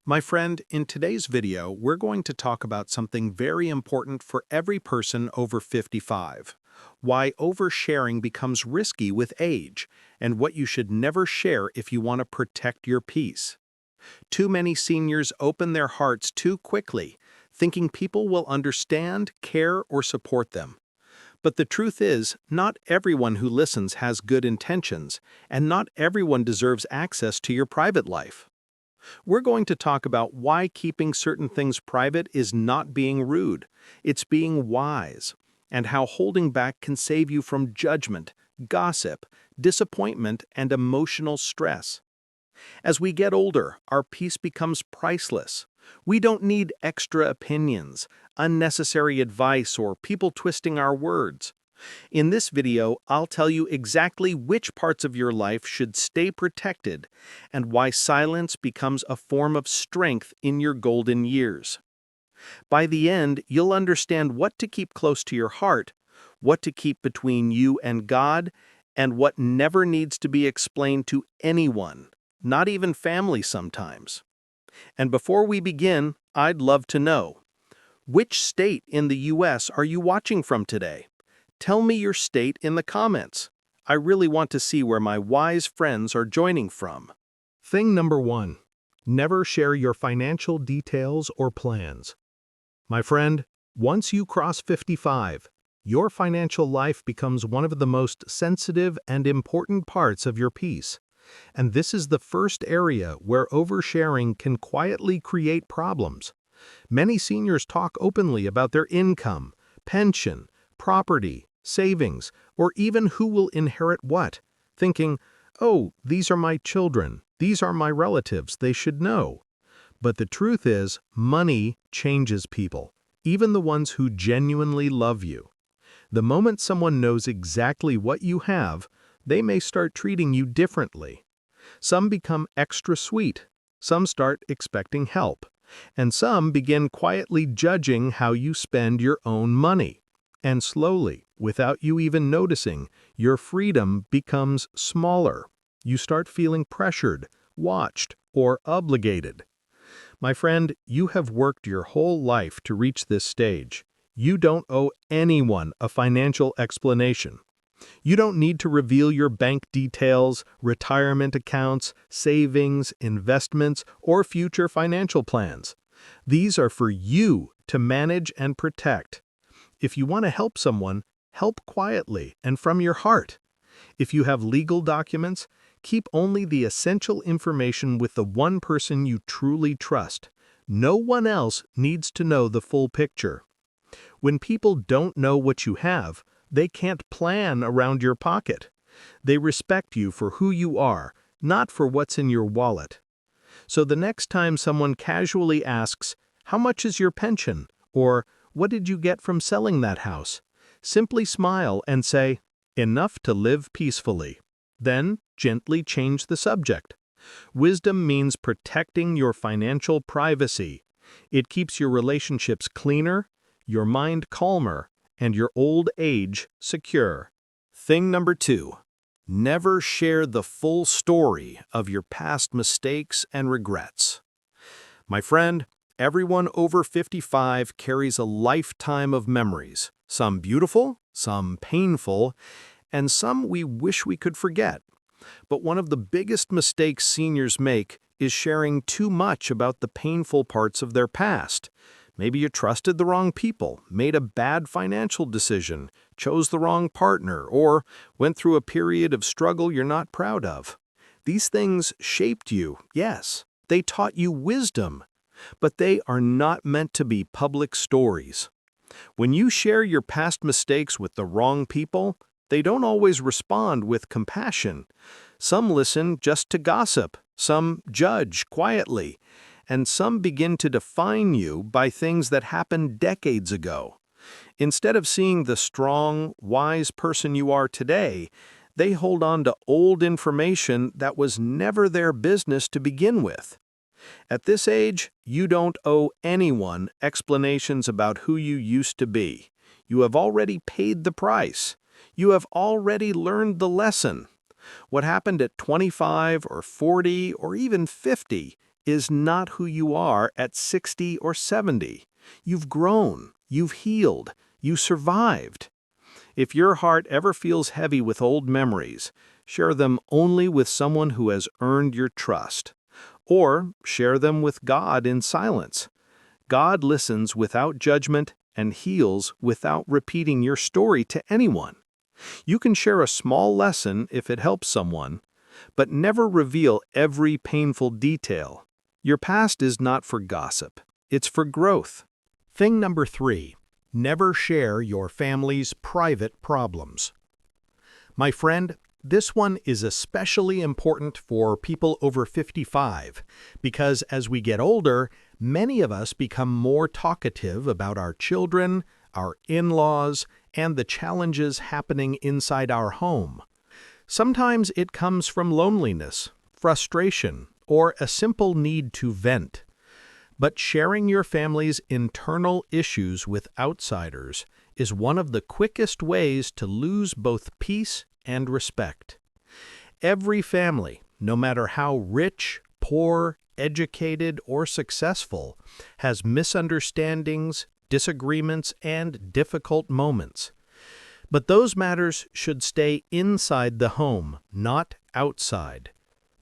My friend, in today's video, we're going to talk about something very important for every person over 55. Why oversharing becomes risky with age, and what you should never share if you want to protect your peace. Too many seniors open their hearts too quickly, thinking people will understand, care, or support them. But the truth is, not everyone who listens has good intentions, and not everyone deserves access to your private life. We're going to talk about why keeping certain things private is not being rude, it's being wise, and how holding back can save you from judgment, gossip, disappointment, and emotional stress. As we get older, our peace becomes priceless. We don't need extra opinions, unnecessary advice, or people twisting our words. In this video, I'll tell you exactly which parts of your life should stay protected and why silence becomes a form of strength in your golden years. By the end, you'll understand what to keep close to your heart, what to keep between you and God, and what never needs to be explained to anyone, not even family sometimes. And before we begin, I'd love to know, which state in the U.S. are you watching from today? Tell me your state in the comments. I really want to see where my wise friends are joining from. Thing number 1. Never share your financial details or plans. My friend, once you cross 55, your financial life becomes one of the most sensitive and important parts of your peace. And this is the first area where oversharing can quietly create problems. Many seniors talk openly about their income, pension, property, savings, or even who will inherit what, thinking, "Oh, these are my children, these are my relatives, they should know." But the truth is, money changes people, even the ones who genuinely love you. The moment someone knows exactly what you have, they may start treating you differently. Some become extra sweet, some start expecting help, and some begin quietly judging how you spend your own money. And slowly, without you even noticing, your freedom becomes smaller. You start feeling pressured, watched, or obligated. My friend, you have worked your whole life to reach this stage. You don't owe anyone a financial explanation. You don't need to reveal your bank details, retirement accounts, savings, investments, or future financial plans. These are for you to manage and protect. If you want to help someone, help quietly and from your heart. If you have legal documents, keep only the essential information with the one person you truly trust. No one else needs to know the full picture. When people don't know what you have, they can't plan around your pocket. They respect you for who you are, not for what's in your wallet. So the next time someone casually asks, "How much is your pension?" or "What did you get from selling that house?" simply smile and say, "Enough to live peacefully." Then gently change the subject. Wisdom means protecting your financial privacy. It keeps your relationships cleaner, your mind calmer, and your old age secure. Thing number 2. Never share the full story of your past mistakes and regrets. My friend, everyone over 55 carries a lifetime of memories, some beautiful, some painful, and some we wish we could forget. But one of the biggest mistakes seniors make is sharing too much about the painful parts of their past. Maybe you trusted the wrong people, made a bad financial decision, chose the wrong partner, or went through a period of struggle you're not proud of. These things shaped you, yes. They taught you wisdom, but they are not meant to be public stories. When you share your past mistakes with the wrong people, they don't always respond with compassion. Some listen just to gossip, some judge quietly, and some begin to define you by things that happened decades ago. Instead of seeing the strong, wise person you are today, they hold on to old information that was never their business to begin with. At this age, you don't owe anyone explanations about who you used to be. You have already paid the price. You have already learned the lesson. What happened at 25 or 40 or even 50 is not who you are at 60 or 70. You've grown, you've healed, you survived. If your heart ever feels heavy with old memories, share them only with someone who has earned your trust. Or share them with God in silence. God listens without judgment and heals without repeating your story to anyone. You can share a small lesson if it helps someone, but never reveal every painful detail. Your past is not for gossip, it's for growth. Thing number 3. Never share your family's private problems. My friend, this one is especially important for people over 55 because as we get older, many of us become more talkative about our children, our in-laws, and the challenges happening inside our home. Sometimes it comes from loneliness, frustration, or a simple need to vent. But sharing your family's internal issues with outsiders is one of the quickest ways to lose both peace and respect. Every family, no matter how rich, poor, educated, or successful, has misunderstandings, disagreements, and difficult moments. But those matters should stay inside the home, not outside.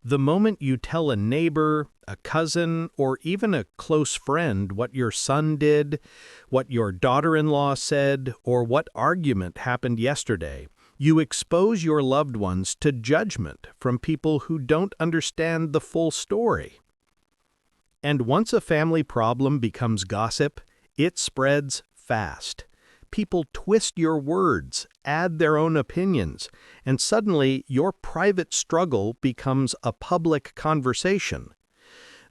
The moment you tell a neighbor, a cousin, or even a close friend what your son did, what your daughter-in-law said, or what argument happened yesterday, you expose your loved ones to judgment from people who don't understand the full story. And once a family problem becomes gossip, it spreads fast. People twist your words, add their own opinions, and suddenly your private struggle becomes a public conversation.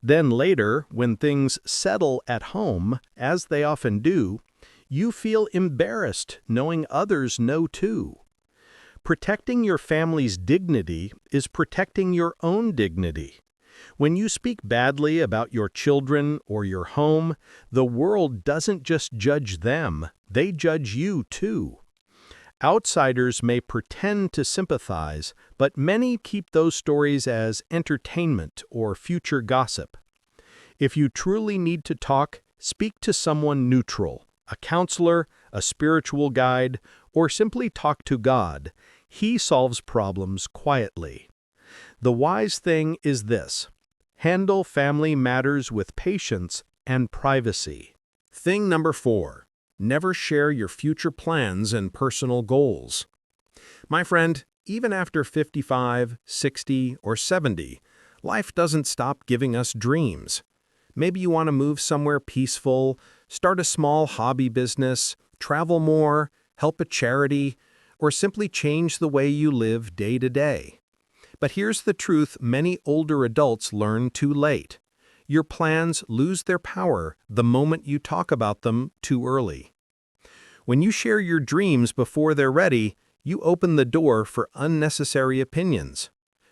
Then later, when things settle at home, as they often do, you feel embarrassed knowing others know too. Protecting your family's dignity is protecting your own dignity. When you speak badly about your children or your home, the world doesn't just judge them, they judge you too. Outsiders may pretend to sympathize, but many keep those stories as entertainment or future gossip. If you truly need to talk, speak to someone neutral, a counselor, a spiritual guide, or simply talk to God. He solves problems quietly. The wise thing is this: handle family matters with patience and privacy. Thing number 4. Never share your future plans and personal goals. My friend, even after 55, 60, or 70, life doesn't stop giving us dreams. Maybe you want to move somewhere peaceful, start a small hobby business, travel more, help a charity, or simply change the way you live day to day. But here's the truth many older adults learn too late. Your plans lose their power the moment you talk about them too early. When you share your dreams before they're ready, you open the door for unnecessary opinions.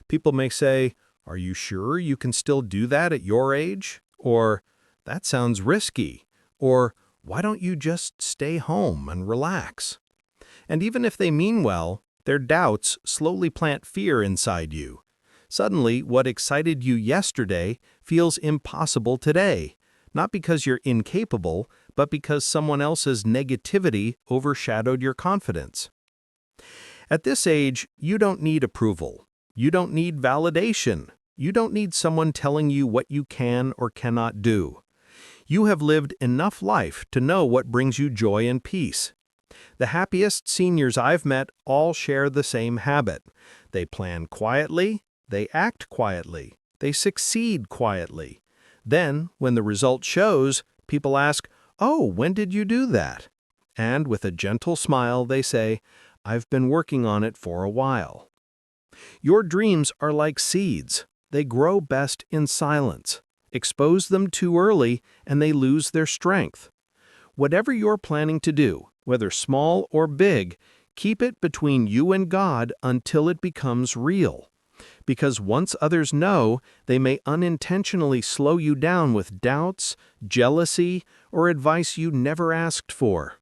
People may say, "Are you sure you can still do that at your age?" Or, "That sounds risky." Or, "Why don't you just stay home and relax?" And even if they mean well, their doubts slowly plant fear inside you. Suddenly, what excited you yesterday feels impossible today, not because you're incapable, but because someone else's negativity overshadowed your confidence. At this age, you don't need approval. You don't need validation. You don't need someone telling you what you can or cannot do. You have lived enough life to know what brings you joy and peace. The happiest seniors I've met all share the same habit. They plan quietly, they act quietly, they succeed quietly. Then, when the result shows, people ask, "Oh, when did you do that?" And with a gentle smile, they say, "I've been working on it for a while." Your dreams are like seeds. They grow best in silence. Expose them too early, and they lose their strength. Whatever you're planning to do, whether small or big, keep it between you and God until it becomes real. Because once others know, they may unintentionally slow you down with doubts, jealousy, or advice you never asked for.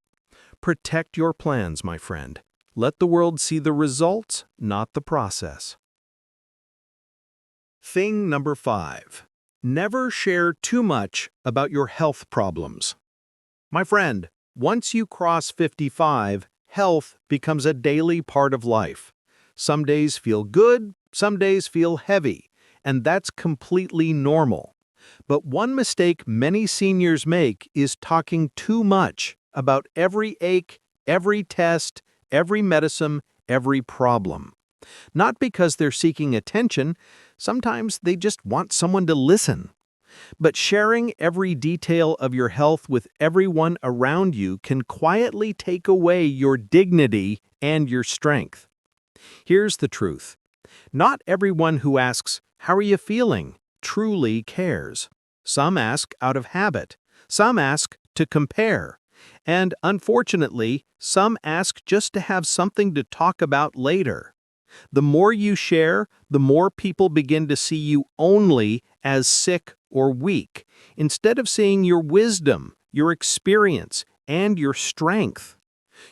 Protect your plans, my friend. Let the world see the results, not the process. Thing number 5. Never share too much about your health problems. My friend, once you cross 55, health becomes a daily part of life. Some days feel good, some days feel heavy, and that's completely normal. But one mistake many seniors make is talking too much about every ache, every test, every medicine, every problem. Not because they're seeking attention, sometimes they just want someone to listen. But sharing every detail of your health with everyone around you can quietly take away your dignity and your strength. Here's the truth. Not everyone who asks, "How are you feeling?" truly cares. Some ask out of habit. Some ask to compare. And unfortunately, some ask just to have something to talk about later. The more you share, the more people begin to see you only as sick or weak, instead of seeing your wisdom, your experience, and your strength.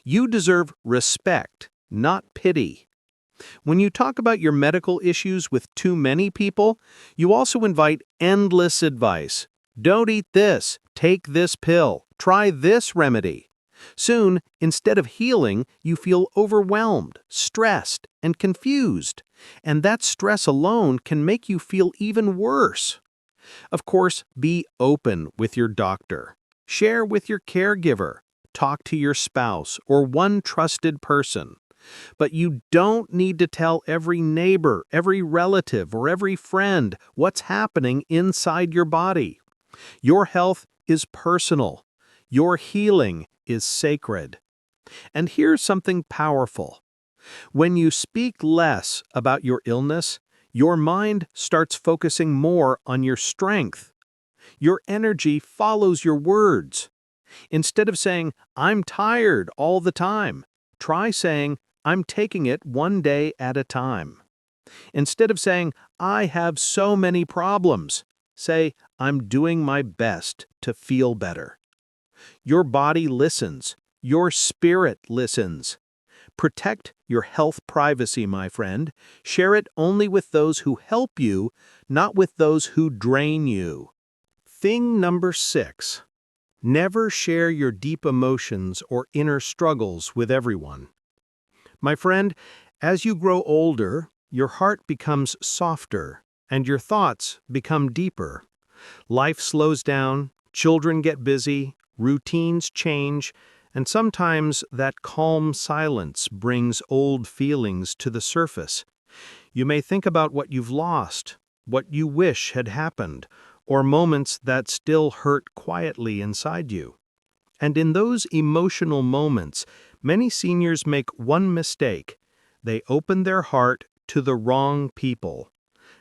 You deserve respect, not pity. When you talk about your medical issues with too many people, you also invite endless advice. Don't eat this, take this pill, try this remedy. Soon, instead of healing, you feel overwhelmed, stressed, and confused. And that stress alone can make you feel even worse. Of course, be open with your doctor. Share with your caregiver. Talk to your spouse or one trusted person. But you don't need to tell every neighbor, every relative, or every friend what's happening inside your body. Your health is personal. Your healing is sacred. And here's something powerful. When you speak less about your illness, your mind starts focusing more on your strength. Your energy follows your words. Instead of saying, "I'm tired all the time," try saying, "I'm taking it one day at a time." Instead of saying, "I have so many problems," say, "I'm doing my best to feel better." Your body listens. Your spirit listens. Protect your health privacy, my friend. Share it only with those who help you, not with those who drain you. Thing number 6. Never share your deep emotions or inner struggles with everyone. My friend, as you grow older, your heart becomes softer and your thoughts become deeper. Life slows down, children get busy, routines change, and sometimes that calm silence brings old feelings to the surface. You may think about what you've lost, what you wish had happened, or moments that still hurt quietly inside you. And in those emotional moments, many seniors make one mistake. They open their heart to the wrong people.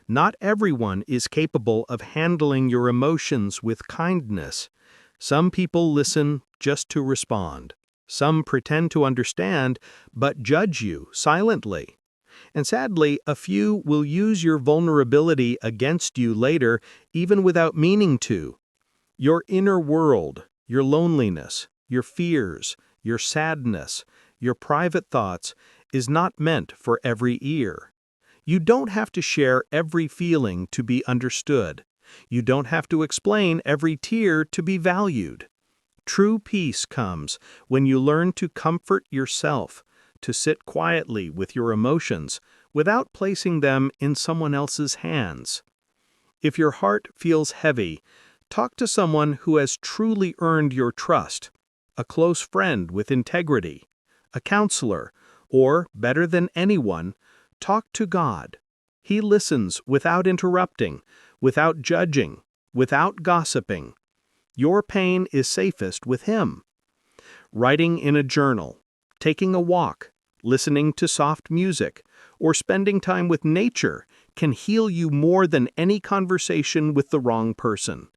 Not everyone is capable of handling your emotions with kindness. Some people listen just to respond. Some pretend to understand, but judge you silently. And sadly, a few will use your vulnerability against you later, even without meaning to. Your inner world, your loneliness, your fears, your sadness, your private thoughts is not meant for every ear. You don't have to share every feeling to be understood. You don't have to explain every tear to be valued. True peace comes when you learn to comfort yourself, to sit quietly with your emotions without placing them in someone else's hands. If your heart feels heavy, talk to someone who has truly earned your trust, a close friend with integrity, a counselor, or, better than anyone, talk to God. He listens without interrupting, without judging, without gossiping. Your pain is safest with Him. Writing in a journal, taking a walk, listening to soft music, or spending time with nature can heal you more than any conversation with the wrong person.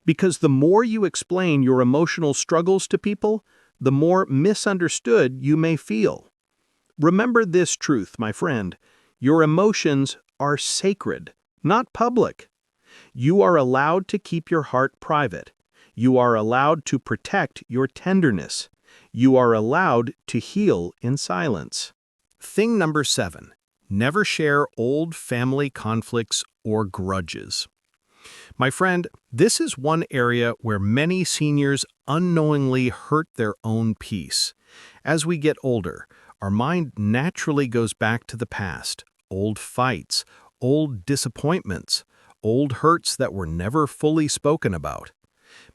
Because the more you explain your emotional struggles to people, the more misunderstood you may feel. Remember this truth, my friend. Your emotions are sacred, not public. You are allowed to keep your heart private. You are allowed to protect your tenderness. You are allowed to heal in silence. Thing number 7. Never share old family conflicts or grudges. My friend, this is one area where many seniors unknowingly hurt their own peace. As we get older, our mind naturally goes back to the past, old fights, old disappointments, old hurts that were never fully spoken about.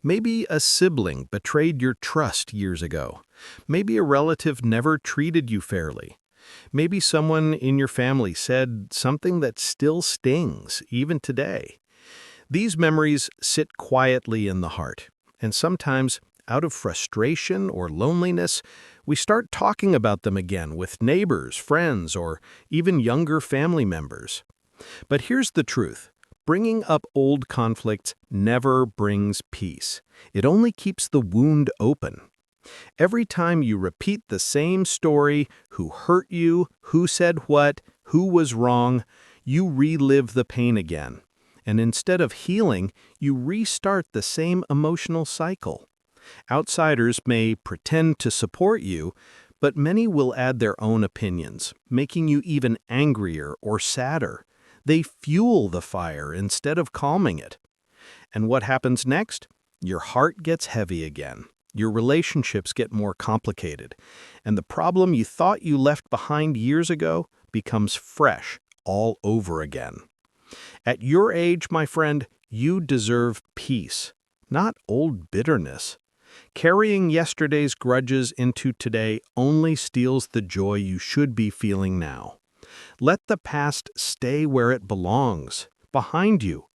Maybe a sibling betrayed your trust years ago. Maybe a relative never treated you fairly. Maybe someone in your family said something that still stings, even today. These memories sit quietly in the heart, and sometimes, out of frustration or loneliness, we start talking about them again with neighbors, friends, or even younger family members. But here's the truth. Bringing up old conflicts never brings peace. It only keeps the wound open. Every time you repeat the same story, who hurt you, who said what, who was wrong, you relive the pain again. And instead of healing, you restart the same emotional cycle. Outsiders may pretend to support you, but many will add their own opinions, making you even angrier or sadder. They fuel the fire instead of calming it. And what happens next? Your heart gets heavy again. Your relationships get more complicated. And the problem you thought you left behind years ago becomes fresh all over again. At your age, my friend, you deserve peace, not old bitterness. Carrying yesterday's grudges into today only steals the joy you should be feeling now. Let the past stay where it belongs, behind you.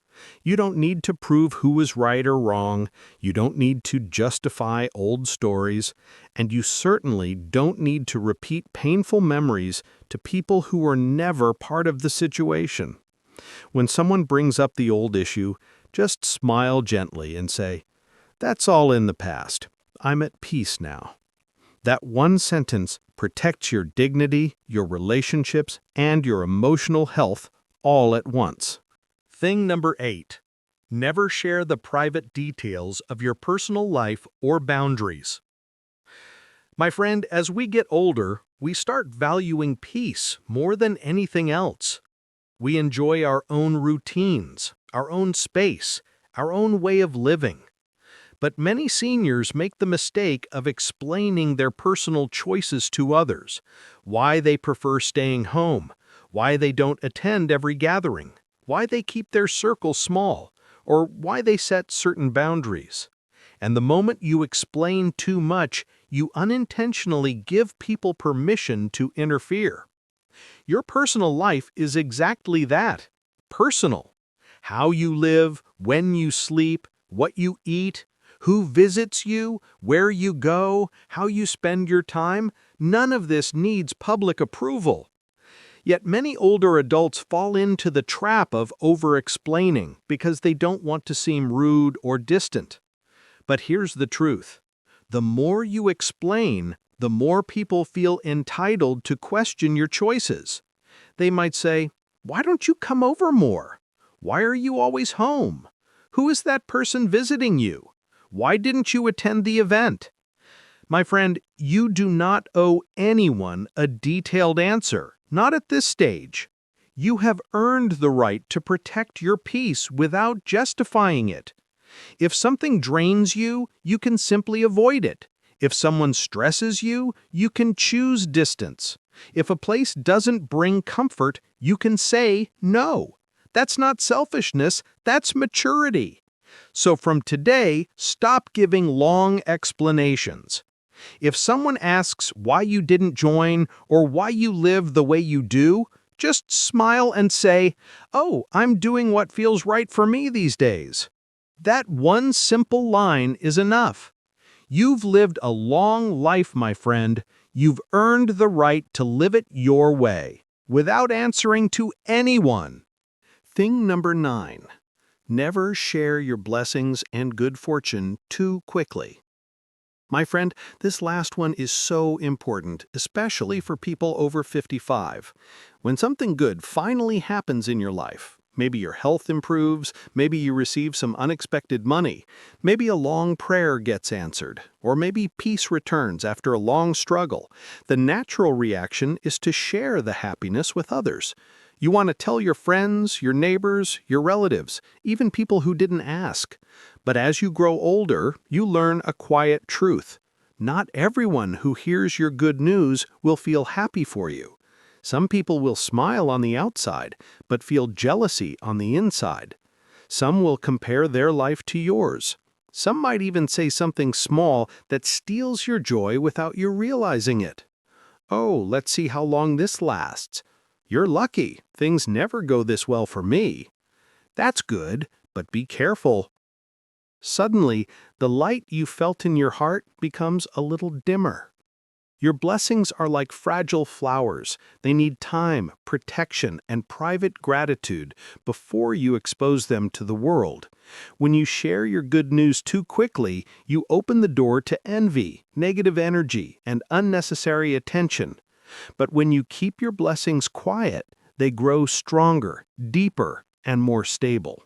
You don't need to prove who was right or wrong, you don't need to justify old stories, and you certainly don't need to repeat painful memories to people who were never part of the situation. When someone brings up the old issue, just smile gently and say, "That's all in the past. I'm at peace now." That one sentence protects your dignity, your relationships, and your emotional health all at once. Thing number 8. Never share the private details of your personal life or boundaries. My friend, as we get older, we start valuing peace more than anything else. We enjoy our own routines, our own space, our own way of living. But many seniors make the mistake of explaining their personal choices to others, why they prefer staying home, why they don't attend every gathering, why they keep their circle small, or why they set certain boundaries. And the moment you explain too much, you unintentionally give people permission to interfere. Your personal life is exactly that, personal. How you live, when you sleep, what you eat, who visits you, where you go, how you spend your time, none of this needs public approval. Yet many older adults fall into the trap of over-explaining because they don't want to seem rude or distant. But here's the truth. The more you explain, the more people feel entitled to question your choices. They might say, "Why don't you come over more? Why are you always home? Who is that person visiting you? Why didn't you attend the event?" My friend, you do not owe anyone a detailed answer, not at this stage. You have earned the right to protect your peace without justifying it. If something drains you, you can simply avoid it. If someone stresses you, you can choose distance. If a place doesn't bring comfort, you can say no. That's not selfishness, that's maturity. So from today, stop giving long explanations. If someone asks why you didn't join or why you live the way you do, just smile and say, "Oh, I'm doing what feels right for me these days." That one simple line is enough. You've lived a long life, my friend. You've earned the right to live it your way, without answering to anyone. Thing number 9. Never share your blessings and good fortune too quickly. My friend, this last one is so important, especially for people over 55. When something good finally happens in your life, maybe your health improves, maybe you receive some unexpected money, maybe a long prayer gets answered, or maybe peace returns after a long struggle, the natural reaction is to share the happiness with others. You want to tell your friends, your neighbors, your relatives, even people who didn't ask. But as you grow older, you learn a quiet truth. Not everyone who hears your good news will feel happy for you. Some people will smile on the outside, but feel jealousy on the inside. Some will compare their life to yours. Some might even say something small that steals your joy without you realizing it. Oh, let's see how long this lasts. You're lucky. Things never go this well for me. That's good, but be careful. Suddenly, the light you felt in your heart becomes a little dimmer. Your blessings are like fragile flowers. They need time, protection, and private gratitude before you expose them to the world. When you share your good news too quickly, you open the door to envy, negative energy, and unnecessary attention. But when you keep your blessings quiet, they grow stronger, deeper, and more stable.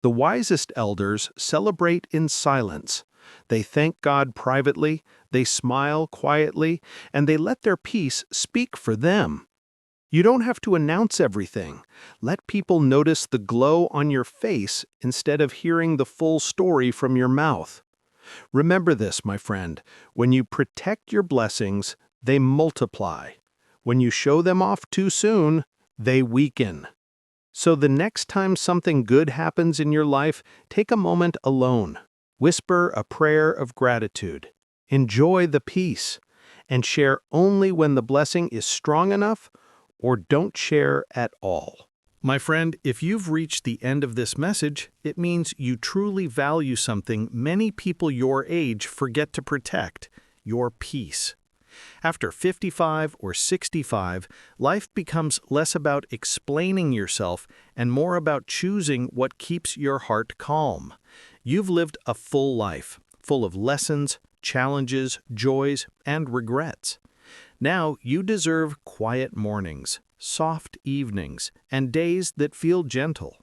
The wisest elders celebrate in silence. They thank God privately, they smile quietly, and they let their peace speak for them. You don't have to announce everything. Let people notice the glow on your face instead of hearing the full story from your mouth. Remember this, my friend. When you protect your blessings, they multiply. When you show them off too soon, they weaken. So the next time something good happens in your life, take a moment alone. Whisper a prayer of gratitude. Enjoy the peace. And share only when the blessing is strong enough, or don't share at all. My friend, if you've reached the end of this message, it means you truly value something many people your age forget to protect: your peace. After 55 or 65, life becomes less about explaining yourself and more about choosing what keeps your heart calm. You've lived a full life, full of lessons, challenges, joys, and regrets. Now you deserve quiet mornings, soft evenings, and days that feel gentle.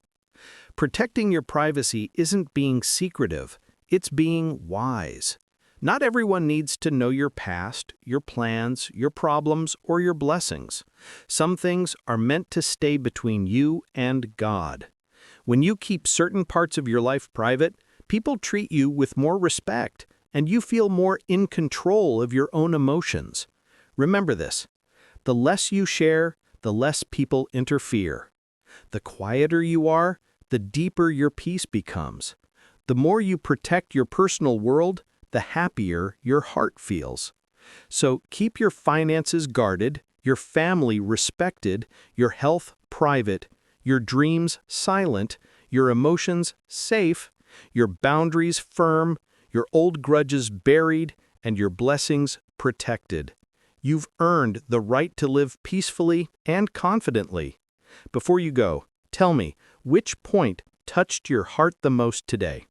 Protecting your privacy isn't being secretive, it's being wise. Not everyone needs to know your past, your plans, your problems, or your blessings. Some things are meant to stay between you and God. When you keep certain parts of your life private, people treat you with more respect, and you feel more in control of your own emotions. Remember this: the less you share, the less people interfere. The quieter you are, the deeper your peace becomes. The more you protect your personal world, the happier your heart feels. So keep your finances guarded, your family respected, your health private, your dreams silent, your emotions safe, your boundaries firm, your old grudges buried, and your blessings protected. You've earned the right to live peacefully and confidently. Before you go, tell me, which point touched your heart the most today?